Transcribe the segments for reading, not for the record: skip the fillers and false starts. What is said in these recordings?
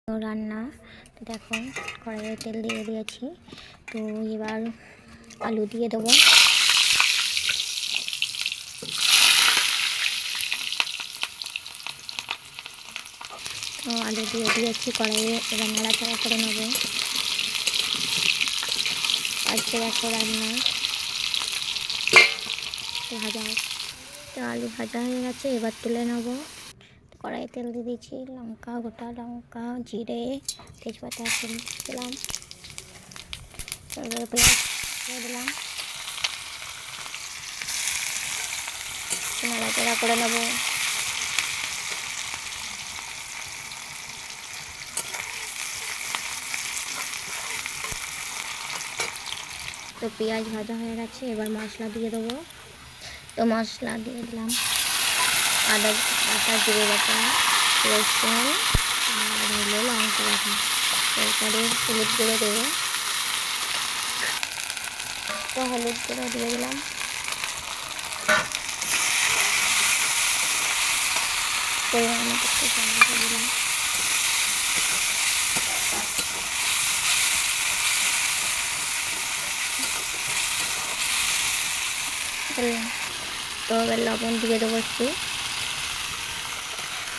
রান্না। তো দেখো কড়াইয়ে তেল দিয়ে দিয়েছি। তো এবার আলু দিয়ে দেবো। তো আলু দিয়ে দিয়েছি কড়াইয়ে, এবার নাড়াচাড়া করে নেবো। আজকে দেখো রান্না ভাজা, তো আলু ভাজা হয়ে গেছে, এবার তুলে নেবো। কড়াইয়ে তেল দিয়ে দিয়েছি, লঙ্কা, গোটা লঙ্কা, জিরে, তেজপাতা দিলাম, দিলাম, নাড়াচাড়া করে নেবো। তো পেঁয়াজ ভাজা হয়ে গেছে, এবার মশলা দিয়ে দেবো। তো মশলা দিয়ে দিলাম আদা বাটা, জিরে বাটা, রসুন আর হলো লঙ্কা বাটা। এরপরে হলুদ গুঁড়ো দেবো। তো হলুদ গুঁড়ো দিয়ে দিলাম। পরিমাণ মতো একটু জল দিয়ে দিলাম। তো এবার লবণ দিয়ে দেবো একটু।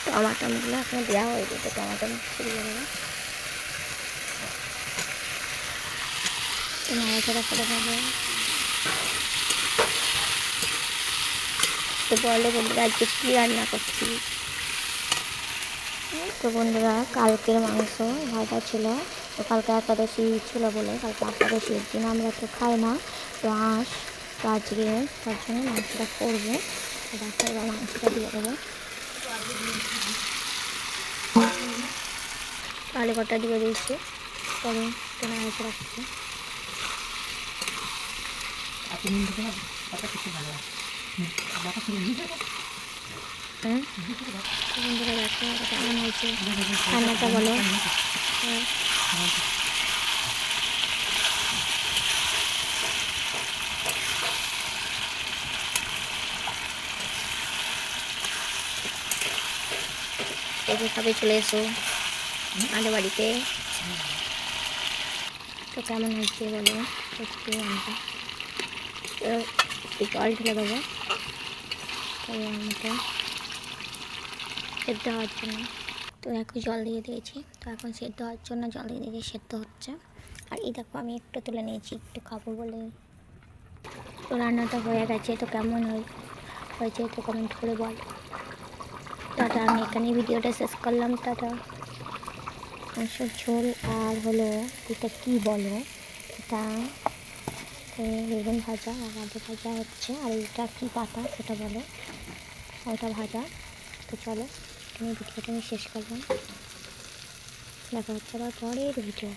টমাটোগুলো এখন দেওয়া হয়ে যেত, টমাটো দিয়ে দেবো। তো নাড়াচাড়া করে দেবো। তো বলো বন্ধুরা আজকে কী রান্না করছি। তো বন্ধুরা কালকের মাংস ভাজা ছিল। তো কালকে একাদশী ছিল বলে, কালকে একাদশীর দিন আমরা তো খাই না, তো আঁশ, তো আজকে তার জন্য মাংসটা করবো। তো দেখো এবার মাংসটা দিয়ে দেবো। আলু কটা দিয়ে দিয়েছি, পরে একটু নাড়াচে রাখছি। বন্ধুরা দেখো কেমন হয়েছে রান্নাটা বলো। এভাবে চলে এসো আমাদের বাড়িতে। তো কেমন হয়েছে বলো একটু। আমরা একটু জল ঢেলে দেবো মতো সেদ্ধ হওয়ার জন্য। তো দেখো জল দিয়ে দিয়েছি, তো এখন সেদ্ধ হওয়ার জন্য জল দিয়ে দিয়েছি, সেদ্ধ হচ্ছে। আর এই দেখো আমি একটু তুলে নিয়েছি, একটু খাবো বলে। তো রান্নাটা হয়ে গেছে, তো কেমন হয়েছে তো কমেন্ট করে বল। টাটা, আমি এখানেই ভিডিওটা শেষ করলাম। টাটা। মাংসের ঝোল আর হলো এটা কি বলো, এটা বেগুন ভাজা আর আলু ভাজা হচ্ছে। আর এটা কি পাতা সেটা বলো, ওটা ভাজা। তো চলো এখানে ভিডিওটা আমি শেষ করলাম। দেখা হচ্ছে আবার পরের ভিডিও।